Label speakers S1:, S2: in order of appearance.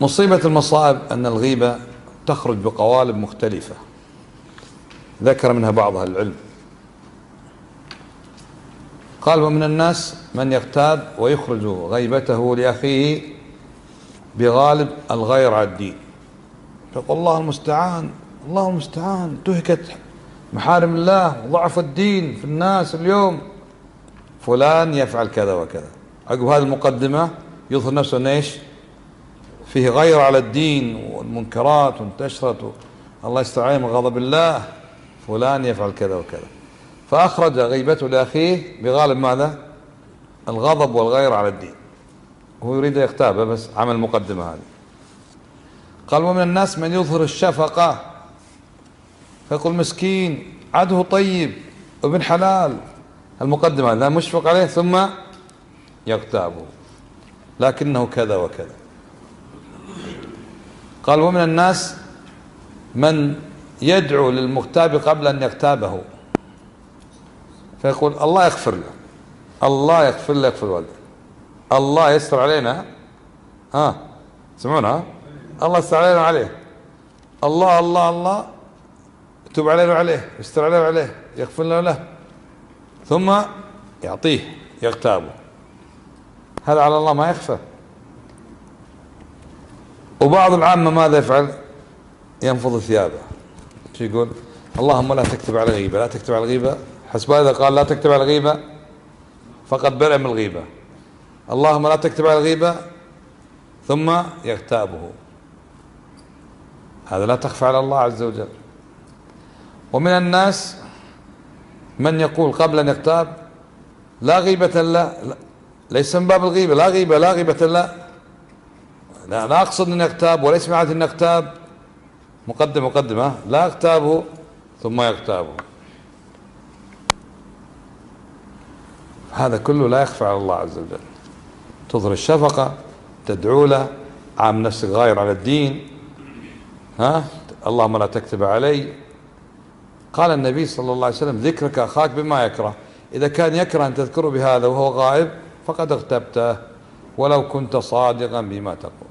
S1: مصيبة المصائب أن الغيبة تخرج بقوالب مختلفة ذكر منها بعض أهل العلم. قال: ومن الناس من يغتاب ويخرج غيبته لأخيه بغالب الغير على الدين، فيقول: الله المستعان، الله المستعان، انتهكت محارم الله وضعف الدين في الناس اليوم، فلان يفعل كذا وكذا. عقب هذه المقدمة يظهر نفسه ايش؟ فيه غير على الدين والمنكرات وانتشرت، الله يستعين من غضب الله، فلان يفعل كذا وكذا، فأخرج غيبته لأخيه بغالب ماذا؟ الغضب والغير على الدين، هو يريد يغتابه بس عمل المقدمة هذه. قال: ومن الناس من يظهر الشفقة فيقول: مسكين، عده طيب وابن حلال، المقدمة لا مشفق عليه، ثم يغتابه لكنه كذا وكذا. قال: ومن الناس من يدعو للمغتاب قبل أن يغتابه، فيقول: الله يغفر له، الله يغفر له، يغفر والده، الله يستر علينا، تسمعونها؟ الله يستر علينا عليه، الله الله الله يتوب علينا وعليه، يستر علينا وعليه، يغفر له له، ثم يعطيه يغتابه. هذا على الله ما يخفى. وبعض العامة ماذا يفعل؟ ينفض ثيابه، شو يقول؟ اللهم لا تكتب على الغيبة، لا تكتب على الغيبة، حسب هذا قال: لا تكتب على الغيبة فقد برئ من الغيبة. اللهم لا تكتب على الغيبة، ثم يغتابه. هذا لا تخفى على الله عز وجل. ومن الناس من يقول قبل أن يغتاب: لا غيبة لا، ليس من باب الغيبة، لا غيبة، لا غيبة لا، لا أقصد أن يغتاب، وليس من عادة أن يغتاب، مقدمة لا اغتابه ثم يغتابه. هذا كله لا يخفى على الله عز وجل. تظهر الشفقة، تدعو له، عام نفسك غاير على الدين، اللهم لا تكتب علي. قال النبي صلى الله عليه وسلم: ذكرك أخاك بما يكره، إذا كان يكره أن تذكره بهذا وهو غائب فقد اغتبته ولو كنت صادقا بما تقول.